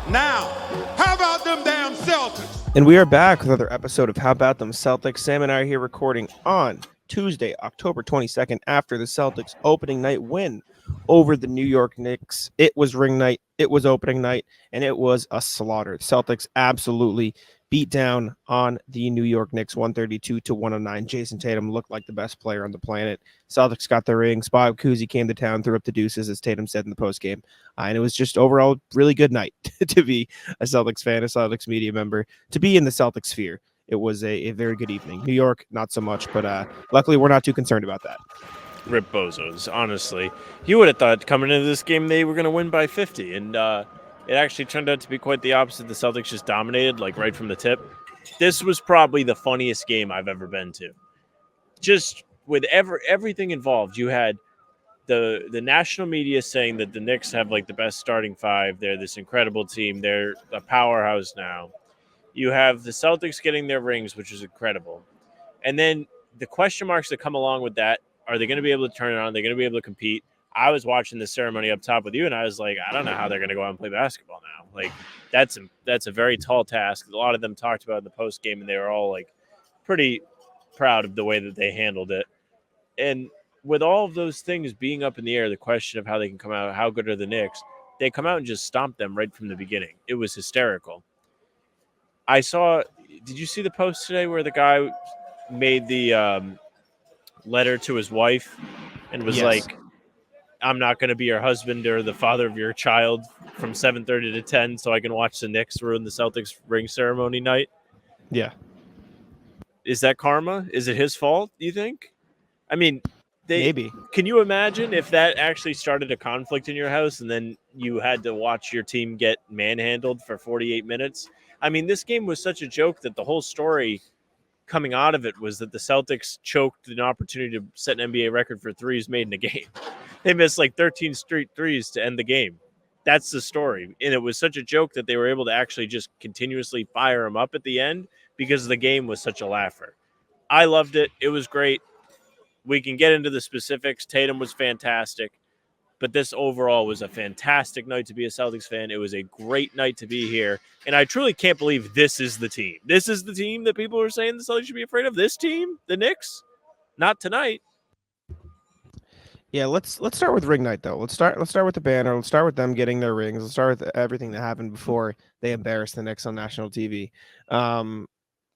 Now, how about them damn Celtics? And we are back with another episode of How About Them Celtics. Sam and I are here recording on Tuesday, October 22nd, after the Celtics opening night win over the New York Knicks. It was ring night, it was opening night, and it was a slaughter. The Celtics absolutely beat down on the New York Knicks 132-109. Jayson Tatum looked like the best player on the planet. Celtics got the rings. Bob Cousy came to town, threw up the deuces, as Tatum said in the postgame. And it was just overall really good night to be a Celtics fan, a Celtics media member, to be in the Celtics sphere. It was a very good evening. New York, not so much, but luckily we're not too concerned about that. Rip Bozos, honestly. You would have thought coming into this game they were going to win by 50, and it actually turned out to be quite the opposite. The Celtics just dominated, like, right from the tip. This was probably the funniest game I've ever been to. Just with everything involved. You had the national media saying that the Knicks have, like, the best starting five. They're this incredible team. They're a powerhouse now. You have the Celtics getting their rings, which is incredible. And then the question marks that come along with that, are they going to be able to turn it on? Are they going to be able to compete? I was watching the ceremony up top with you, and I was like, I don't know how they're going to go out and play basketball now. Like, that's a very tall task. A lot of them talked about it in the post game, and they were all, like, pretty proud of the way that they handled it. And with all of those things being up in the air, the question of how they can come out, how good are the Knicks, they come out and just stomp them right from the beginning. It was hysterical. Did you see the post today where the guy made the letter to his wife and was like, I'm not going to be your husband or the father of your child from 7:30 to 10 so I can watch the Knicks ruin the Celtics ring ceremony night? Yeah. Is that karma? Is it his fault, you think? I mean, Maybe. Can you imagine if that actually started a conflict in your house and then you had to watch your team get manhandled for 48 minutes? I mean, this game was such a joke that the whole story coming out of it was that the Celtics choked an opportunity to set an NBA record for threes made in a game. They missed like 13 straight threes to end the game. That's the story. And it was such a joke that they were able to actually just continuously fire them up at the end because the game was such a laugher. I loved it. It was great. We can get into the specifics. Tatum was fantastic. But this overall was a fantastic night to be a Celtics fan. It was a great night to be here. And I truly can't believe this is the team. This is the team that people are saying the Celtics should be afraid of. This team, the Knicks? Not tonight. Yeah, let's start with ring night though. Let's start with the banner. Let's start with them getting their rings. Let's start with everything that happened before they embarrassed the Knicks on national TV.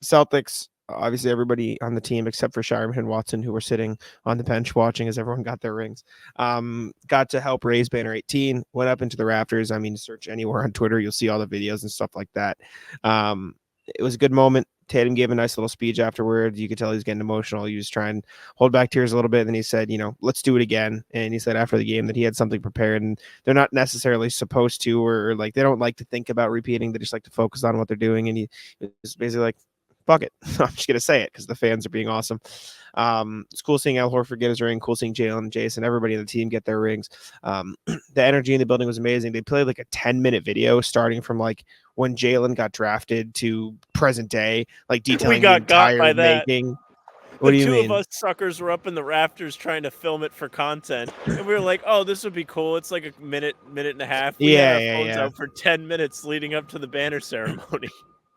Celtics, obviously everybody on the team except for Shyman and Watson, who were sitting on the bench watching as everyone got their rings, got to help raise banner 18, went up into the rafters. I mean, search anywhere on Twitter, you'll see all the videos and stuff like that. It was a good moment. Tatum gave a nice little speech afterward. You could tell he was getting emotional. He was trying to hold back tears a little bit. And he said, let's do it again. And he said after the game that he had something prepared, and they're not necessarily supposed to, or like they don't like to think about repeating. They just like to focus on what they're doing. And he was basically like, fuck it. I'm just going to say it because the fans are being awesome. It's cool seeing Al Horford get his ring. Cool seeing Jalen and Jayson, everybody in the team get their rings. The energy in the building was amazing. They played like a 10-minute video starting from like when Jalen got drafted to present day, like detailing the entire making. What do you mean? The two of us suckers were up in the rafters trying to film it for content, and we were like, "Oh, this would be cool." It's like a minute and a half. We had our phones out for 10 minutes leading up to the banner ceremony.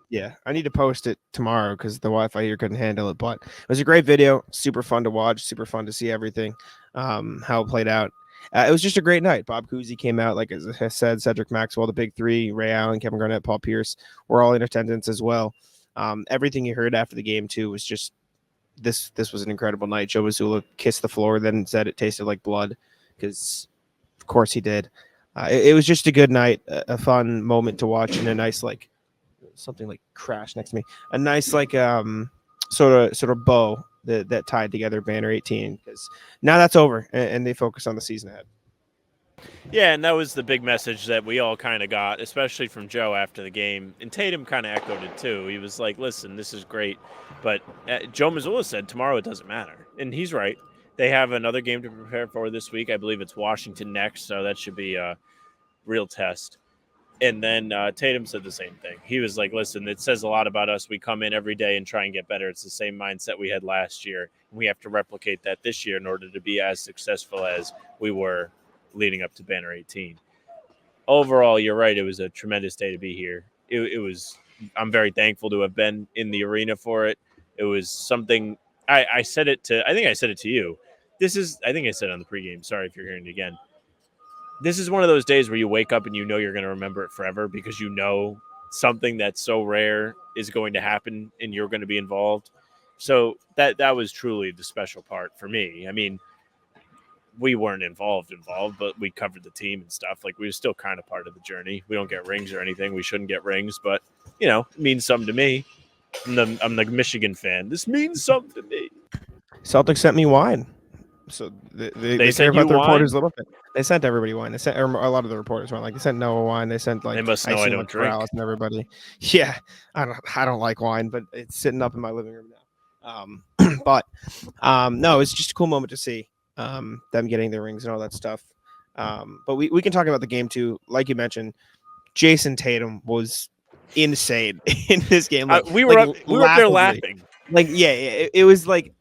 Yeah, I need to post it tomorrow because the Wi-Fi here couldn't handle it. But it was a great video, super fun to watch, super fun to see everything, how it played out. It was just a great night. Bob Cousy came out, like I said, Cedric Maxwell, the big three, Ray Allen, Kevin Garnett, Paul Pierce were all in attendance as well. Everything you heard after the game too was just this was an incredible night. Joe Mazzulla kissed the floor, then said it tasted like blood because, of course, he did. It was just a good night, a fun moment to watch, and a nice like something like crash next to me, a nice like sort of bow that tied together banner 18 because now that's over and they focus on the season ahead. Yeah, and that was the big message that we all kind of got, especially from Joe after the game. And Tatum kind of echoed it too. He was like, listen, this is great. But Joe Mazzulla said tomorrow it doesn't matter. And he's right. They have another game to prepare for this week. I believe it's Washington next, so that should be a real test. And then Tatum said the same thing. He was like, listen, it says a lot about us. We come in every day and try and get better. It's the same mindset we had last year. We have to replicate that this year in order to be as successful as we were leading up to banner 18. overall, you're right. It was a tremendous day to be here. It was. I'm very thankful to have been in the arena for it. It was something. I said it to. I think I said it to you. This is. I think I said it on the pregame. Sorry if you're hearing it again. This is one of those days where you wake up and you know you're going to remember it forever because you know something that's so rare is going to happen and you're going to be involved. So that was truly the special part for me. I mean, we weren't involved, but we covered the team and stuff. Like, we were still kind of part of the journey. We don't get rings or anything. We shouldn't get rings, but, it means something to me. I'm the Michigan fan. This means something to me. Celtics sent me wine. So they sent care about you the wine? reporters a little bit. They sent everybody wine. They sent a lot of the reporters wine. Like, they sent Noah wine. They sent They must know I don't drink. And everybody. Yeah, I don't like wine, but it's sitting up in my living room now. No, it's just a cool moment to see them getting their rings and all that stuff. But we can talk about the game too. Like you mentioned, Jayson Tatum was insane in this game. Like, we were up there laughing. Like, yeah, it was like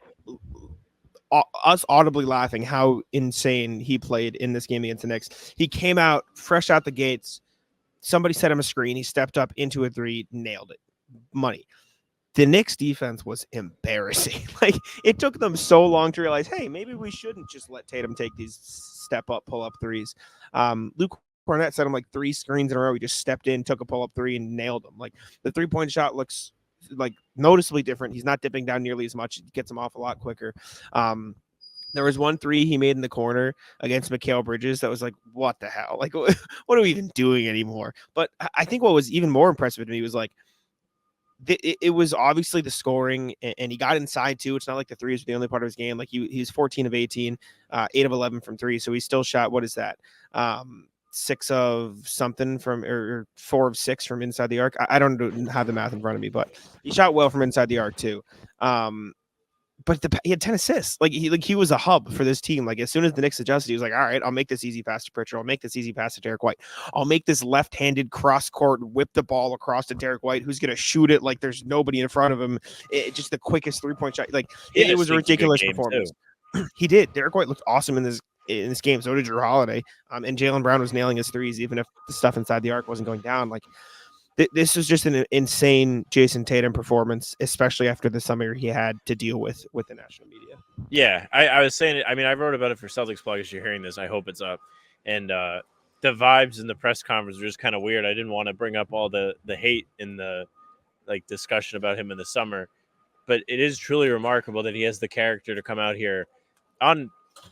us audibly laughing how insane he played in this game against the Knicks. He came out fresh out the gates. Somebody set him a screen. He stepped up into a three, nailed it. Money. The Knicks defense was embarrassing. Like, it took them so long to realize, hey, maybe we shouldn't just let Tatum take these step up, pull up threes. Luke Cornett set him like 3 screens in a row. He just stepped in, took a pull up three, and nailed them. Like, the 3-point shot looks like noticeably different. He's not dipping down nearly as much. It gets him off a lot quicker. There was 1 3 he made in the corner against Mikal Bridges that was like, what the hell? Like, what are we even doing anymore? But I think what was even more impressive to me was like, it was obviously the scoring, and he got inside too. It's not like the threes were the only part of his game. Like, he's 14 of 18, 8 of 11 from 3. So he still shot, what is that? 6 of something from, or 4 of 6 from inside the arc. I don't have the math in front of me, but he shot well from inside the arc too. But he had 10 assists. Like, he was a hub for this team. Like, as soon as the Knicks adjusted, he was like, all right, I'll make this easy pass to Pritchard. I'll make this easy pass to Derek White. I'll make this left-handed cross-court, whip the ball across to Derek White, who's going to shoot it like there's nobody in front of him. Just the quickest 3-point shot. Like, it was a ridiculous performance. He did. Derek White looked awesome in this game. So did Drew Holiday. And Jaylen Brown was nailing his threes, even if the stuff inside the arc wasn't going down. Like, this was just an insane Jayson Tatum performance, especially after the summer he had to deal with the national media. Yeah, I was saying it. I mean, I wrote about it for Celtics blog. As you're hearing this, I hope it's up. And the vibes in the press conference were just kind of weird. I didn't want to bring up all the hate in the discussion about him in the summer, but it is truly remarkable that he has the character to come out here on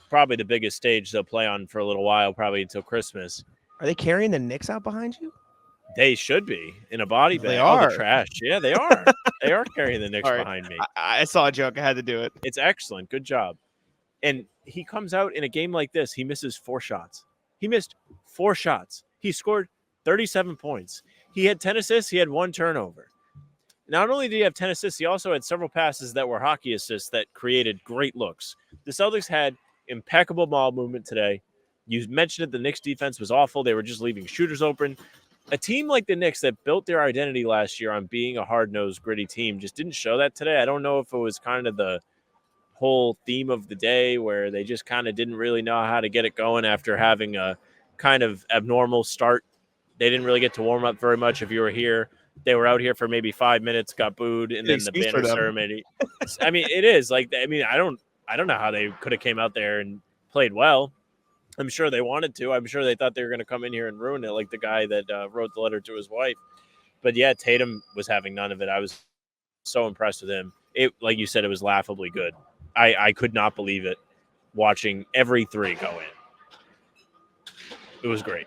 probably the biggest stage they'll play on for a little while, probably until Christmas. Are they carrying the Knicks out behind you? They should be in a body bag. They All are. the trash. Yeah, they are. They are carrying the Knicks behind me. I saw a joke. I had to do it. It's excellent. Good job. And he comes out in a game like this. He misses 4 shots. He missed 4 shots. He scored 37 points. He had 10 assists. He had 1 turnover. Not only did he have 10 assists, he also had several passes that were hockey assists that created great looks. The Celtics had impeccable ball movement today. You mentioned it. The Knicks defense was awful. They were just leaving shooters open. A team like the Knicks that built their identity last year on being a hard-nosed, gritty team just didn't show that today. I don't know if it was kind of the whole theme of the day where they just kind of didn't really know how to get it going after having a kind of abnormal start. They didn't really get to warm up very much. If you were here, they were out here for maybe 5 minutes, got booed, and then the banner ceremony. I mean, it is like, I mean, I don't know how they could have came out there and played well. I'm sure they wanted to. I'm sure they thought they were going to come in here and ruin it, like the guy that wrote the letter to his wife. But yeah, Tatum was having none of it. I was so impressed with him. It, like you said, it was laughably good. I could not believe it watching every 3 go in. It was great.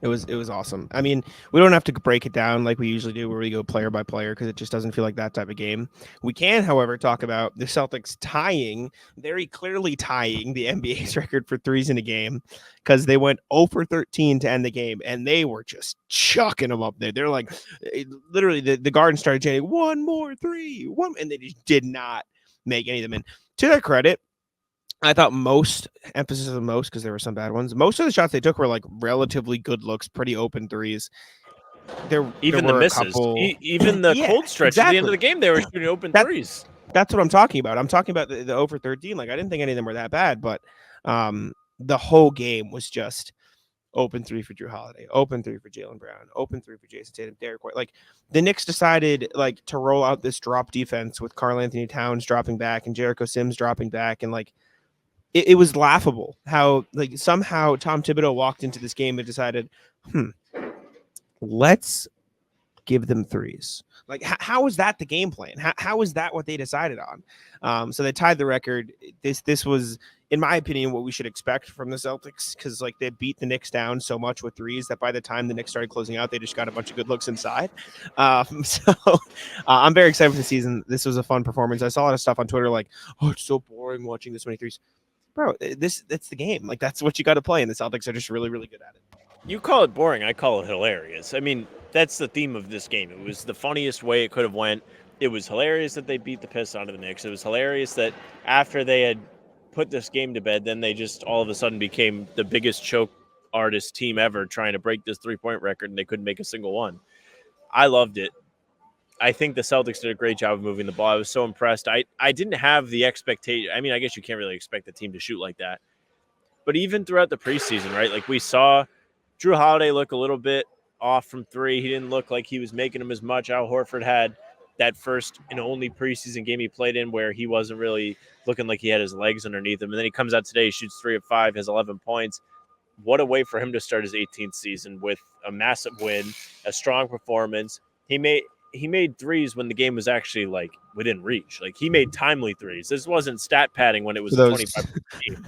It was awesome. I mean, we don't have to break it down like we usually do where we go player by player because it just doesn't feel like that type of game. We can, however, talk about the Celtics very clearly tying the NBA's record for threes in a game because they went 0 for 13 to end the game, and they were just chucking them up there. They're like, literally, the Garden started chanting, 1 more 3, and they just did not make any of them in. To their credit, I thought emphasis on most, because there were some bad ones. Most of the shots they took were like relatively good looks, pretty open threes. Even the misses, even the cold stretch at the end of the game, they were shooting open threes. That's what I'm talking about. I'm talking about the 0 for 13. Like, I didn't think any of them were that bad, but the whole game was just open three for Drew Holiday, open three for Jaylen Brown, open three for Jayson Tatum, Derek White. Like the Knicks decided like to roll out this drop defense with Karl Anthony Towns dropping back and Jericho Sims dropping back, and like it was laughable how like somehow Tom Thibodeau walked into this game and decided, let's give them threes. Like how is that the game plan? How is that what they decided on? So they tied the record. This was, in my opinion, what we should expect from the Celtics, because like they beat the Knicks down so much with threes that by the time the Knicks started closing out, they just got a bunch of good looks inside. I'm very excited for the season. This was a fun performance. I saw a lot of stuff on Twitter like, oh, it's so boring watching this many threes. Bro, that's the game. Like that's what you got to play, and the Celtics are just really, really good at it. You call it boring, I call it hilarious. I mean, that's the theme of this game. It was the funniest way it could have went. It was hilarious that they beat the piss out of the Knicks. It was hilarious that after they had put this game to bed, then they just all of a sudden became the biggest choke artist team ever trying to break this three-point record, and they couldn't make a single one. I loved it. I think the Celtics did a great job of moving the ball. I was so impressed. I didn't have the expectation. I mean, I guess you can't really expect the team to shoot like that. But even throughout the preseason, right, like we saw Drew Holiday look a little bit off from three. He didn't look like he was making them as much. Al Horford had that first and only preseason game he played in where he wasn't really looking like he had his legs underneath him. And then he comes out today, shoots 3 of 5, has 11 points. What a way for him to start his 18th season with a massive win, a strong performance. He made threes when the game was actually like within reach. Like he made timely threes. This wasn't stat padding when it was a 25 game.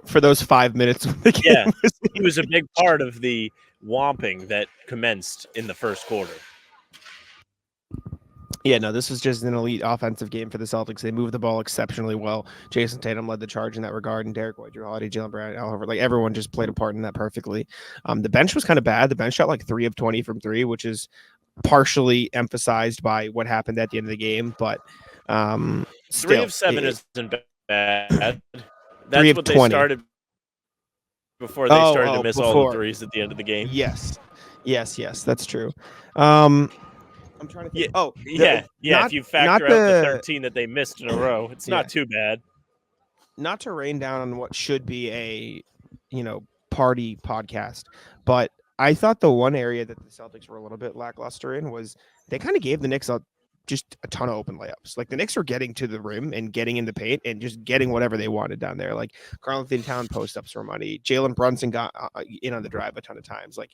For those 5 minutes. Yeah, he was a big part of the whomping that commenced in the first quarter. Yeah, no, this was just an elite offensive game for the Celtics. They moved the ball exceptionally well. Jayson Tatum led the charge in that regard, and Derek White, Drew Holiday, Jaylen Brown, Al Horford, like everyone just played a part in that perfectly. The bench was kind of bad. The bench shot like 3 of 20 from three, which is partially emphasized by what happened at the end of the game. But still, 3 of 7 isn't bad. That's 3 of what 20. they started before they started to miss all the threes at the end of the game. Yes, that's true. I'm trying to think. If you factor out the 13 that they missed in a row, it's not too bad. Not to rain down on what should be a, party podcast, but I thought the one area that the Celtics were a little bit lackluster in was they kind of gave the Knicks just a ton of open layups. Like the Knicks were getting to the rim and getting in the paint and just getting whatever they wanted down there. Like Karl Anthony Towns post-ups for money. Jalen Brunson got in on the drive a ton of times. Like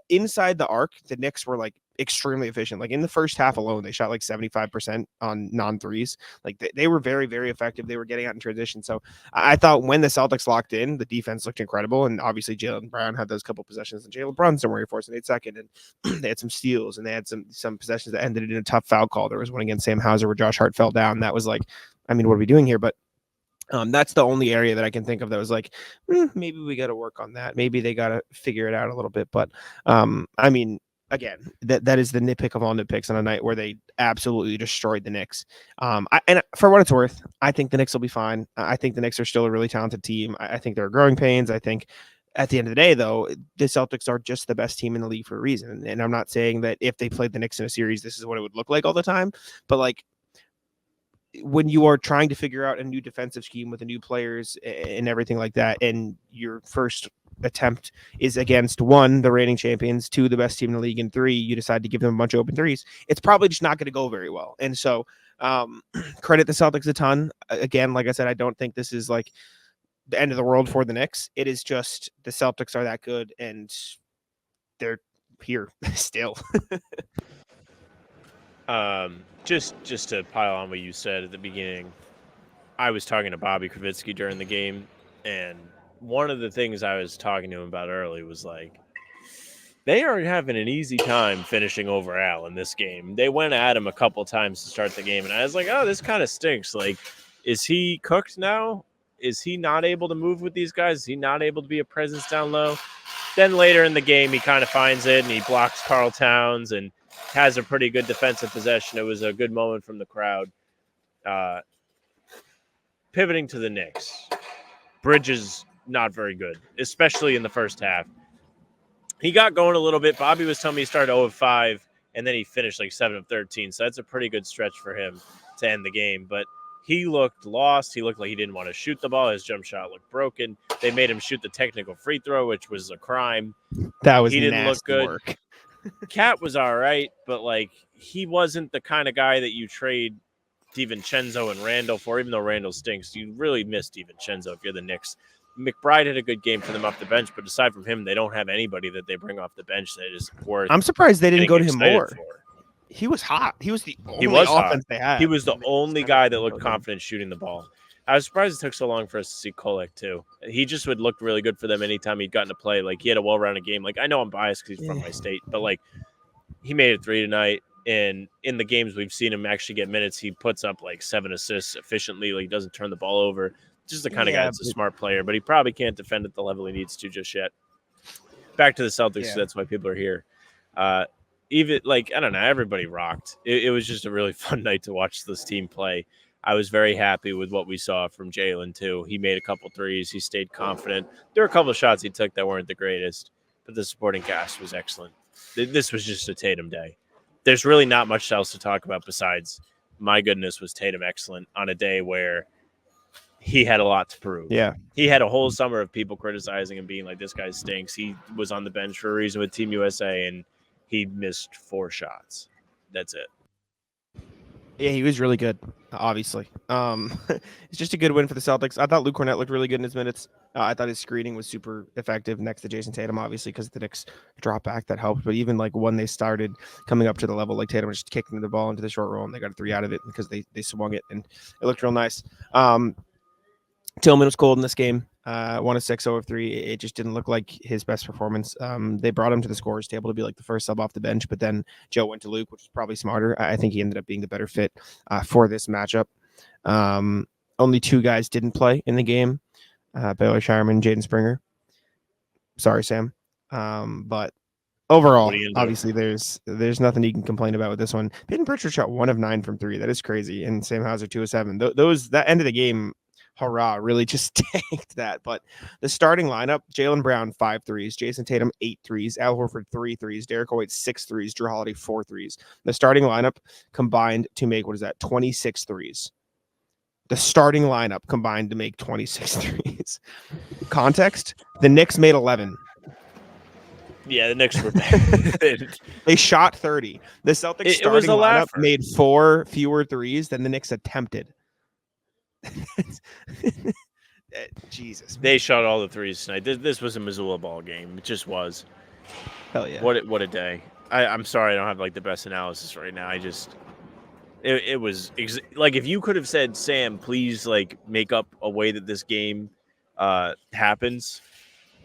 inside the arc, the Knicks were like extremely efficient. Like in the first half alone, they shot like 75% on non-threes. Like they were very, very effective. They were getting out in transition. So I thought when the Celtics locked in, the defense looked incredible. And obviously Jaylen Brown had those couple possessions, and Jalen Brunson where he forced an 8-second, and they had some steals, and they had some possessions that ended in a tough foul call. There was one against Sam Hauser where Josh Hart fell down. That was like, I mean, what are we doing here? But that's the only area that I can think of that was like, maybe we got to work on that. Maybe they got to figure it out a little bit. But I mean, again, that is the nitpick of all nitpicks on a night where they absolutely destroyed the Knicks. And for what it's worth, I think the Knicks will be fine. I think the Knicks are still a really talented team. I think they're growing pains. I think at the end of the day, though, the Celtics are just the best team in the league for a reason. And I'm not saying that if they played the Knicks in a series, this is what it would look like all the time. But like, when you are trying to figure out a new defensive scheme with the new players and everything like that, and your first attempt is against 1, the reigning champions, 2, the best team in the league, and 3, you decide to give them a bunch of open threes, it's probably just not going to go very well. And so credit the Celtics a ton. Again, like I said, I don't think this is like the end of the world for the Knicks. It is just the Celtics are that good, and they're here still. Just to pile on what you said at the beginning, I was talking to Bobby Kravitsky during the game, and one of the things I was talking to him about early was like, they are having an easy time finishing over Al in this game. They went at him a couple times to start the game, and I was like, oh, this kind of stinks. Like, is he cooked now? Is he not able to move with these guys? Is he not able to be a presence down low? Then later in the game, he kind of finds it, and he blocks Karl Towns and has a pretty good defensive possession. It was a good moment from the crowd. Pivoting to the Knicks. Bridges, not very good, especially in the first half. He got going a little bit. Bobby was telling me he started 0 of 5, and then he finished like 7 of 13. So that's a pretty good stretch for him to end the game. But He looked lost. He looked like he didn't want to shoot the ball. His jump shot looked broken. They made him shoot the technical free throw, which was a crime. That was He didn't look nasty good. work. Cat was all right, but like he wasn't the kind of guy that you trade DiVincenzo and Randall for, even though Randall stinks. You really miss DiVincenzo if you're the Knicks. McBride had a good game for them off the bench, but aside from him, they don't have anybody that they bring off the bench that is worth. I'm surprised they didn't go to him excited more. for. He was hot. He was the only He was offense hot. they had. He was the only guy that looked confident shooting the ball. I was surprised it took so long for us to see Kolek too. He just would look really good for them anytime he'd gotten to play. Like he had a well-rounded game. Like I know I'm biased because he's from my state, but like he made a 3 tonight. And in the games we've seen him actually get minutes, he puts up like 7 assists efficiently. Like he doesn't turn the ball over. Just the kind of guy that's a smart player, but he probably can't defend at the level he needs to just yet. Back to the Celtics, so that's why people are here. Even like I don't know, everybody rocked. It was just a really fun night to watch this team play. I was very happy with what we saw from Jaylen too. He made a couple threes. He stayed confident. There were a couple of shots he took that weren't the greatest, but the supporting cast was excellent. This was just a Tatum day. There's really not much else to talk about besides, my goodness, was Tatum excellent on a day where he had a lot to prove. Yeah. He had a whole summer of people criticizing him, being like, this guy stinks. He was on the bench for a reason with Team USA, and he missed 4 shots. That's it. Yeah, he was really good, obviously. It's just a good win for the Celtics. I thought Luke Cornett looked really good in his minutes. I thought his screening was super effective next to Jayson Tatum, obviously, because the Knicks drop back, that helped. But even like when they started coming up to the level, like Tatum was just kicking the ball into the short roll, and they got a 3 out of it because they swung it, and it looked real nice. Tillman was cold in this game. 1 of 6 over 3. It just didn't look like his best performance. They brought him to the scorers table to be like the first sub off the bench, but then Joe went to Luke, which was probably smarter. I think he ended up being the better fit for this matchup. Only 2 guys didn't play in the game. Baylor Shireman, Jaden Springer. Sorry, Sam. But overall, obviously, there's nothing you can complain about with this one. Peyton Pritchard shot 1 of 9 from 3. That is crazy. And Sam Hauser 2 of 7. That end of the game, hurrah, really just tanked that. But the starting lineup, Jaylen Brown 5 threes, Jayson Tatum 8 threes, Al Horford 3 threes, Derek White 6 threes, Drew Holiday 4 threes. The starting lineup combined to make 26 threes. The starting lineup combined to make 26 threes. Context, the Knicks made 11. Yeah, the Knicks were bad. They shot 30. The Celtics starting lineup made 4 fewer threes than the Knicks attempted. Jesus, they shot all the threes tonight. This was a Missoula ball game. It just was. Hell yeah! What a day. I'm sorry I don't have like the best analysis right now. It was like if you could have said, Sam, please like make up a way that this game happens.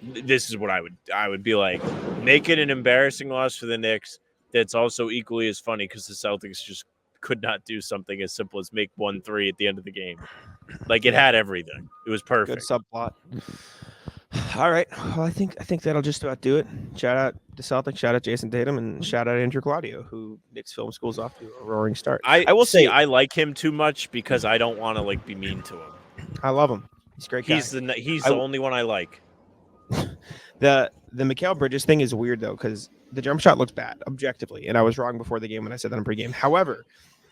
This is what I would be like. Make it an embarrassing loss for the Knicks. That's also equally as funny because the Celtics just could not do something as simple as make 1 3 at the end of the game. Like it had everything. It was perfect. Good subplot. All right. Well, I think that'll just about do it. Shout out to Celtics. Shout out Jayson Tatum, and shout out Andrew Claudio, who Knicks Film School's off to a roaring start. I will say I like him too much because I don't want to like be mean to him. I love him. He's a great guy. He's the only one I like. The Mikal Bridges thing is weird though, because the jump shot looks bad objectively, and I was wrong before the game when I said that in pregame. However,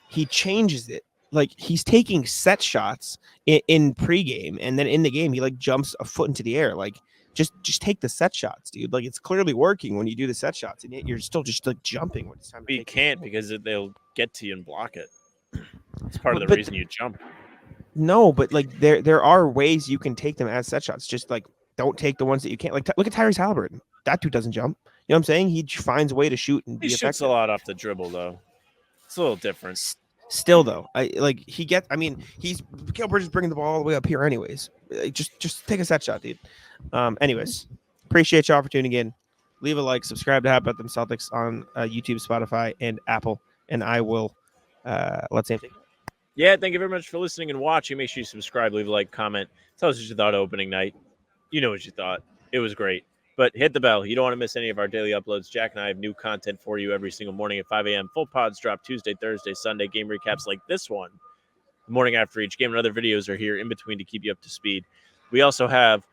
he changes it. Like he's taking set shots in pregame, and then in the game he like jumps a foot into the air. Like just take the set shots, dude. Like it's clearly working when you do the set shots, and yet you're still just like jumping when it's time. But you can't because they'll get to you and block it. It's part of the reason you jump. No, but like there are ways you can take them as set shots. Just like don't take the ones that you can't. Like look at Tyrese Halliburton. That dude doesn't jump. You know what I'm saying? He finds a way to shoot and be effective. He shoots a lot off the dribble though. It's a little different. Still though, he's Mikal Bridges bringing the ball all the way up here anyways. Just take a set shot, dude. Anyways, appreciate y'all for tuning in. Leave a like, subscribe to How About Them Celtics on YouTube, Spotify, and Apple. And I will let's say yeah, thank you very much for listening and watching. Make sure you subscribe, leave a like, comment. Tell us what you thought of opening night. You know what you thought. It was great. But hit the bell. You don't want to miss any of our daily uploads. Jack and I have new content for you every single morning at 5 a.m. Full pods drop Tuesday, Thursday, Sunday. Game recaps like this one. The morning after each game and other videos are here in between to keep you up to speed. We also have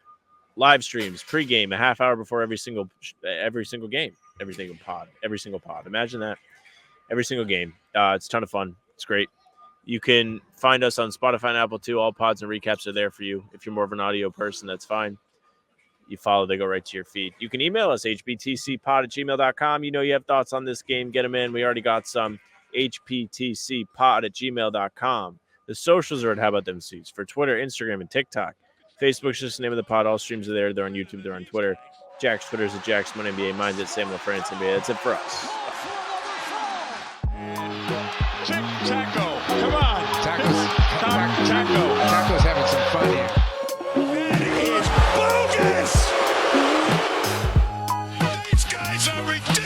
live streams, pregame, a half hour before every single game, every single pod. Imagine that. Every single game. It's a ton of fun. It's great. You can find us on Spotify and Apple too. All pods and recaps are there for you. If you're more of an audio person, that's fine. You follow, they go right to your feed. You can email us, hbtcpod@gmail.com. You know you have thoughts on this game, get them in. We already got some. hbtcpod@gmail.com. The socials are at How About Them Seats for Twitter, Instagram, and TikTok. Facebook's just the name of the pod. All streams are there. They're on YouTube. They're on Twitter. Jack's Twitter's at Jack's Money NBA. Mine's at Sam LaFrance NBA. That's it for us. Taco, come on. Taco's having some fun here. That is bogus. These guys are ridiculous.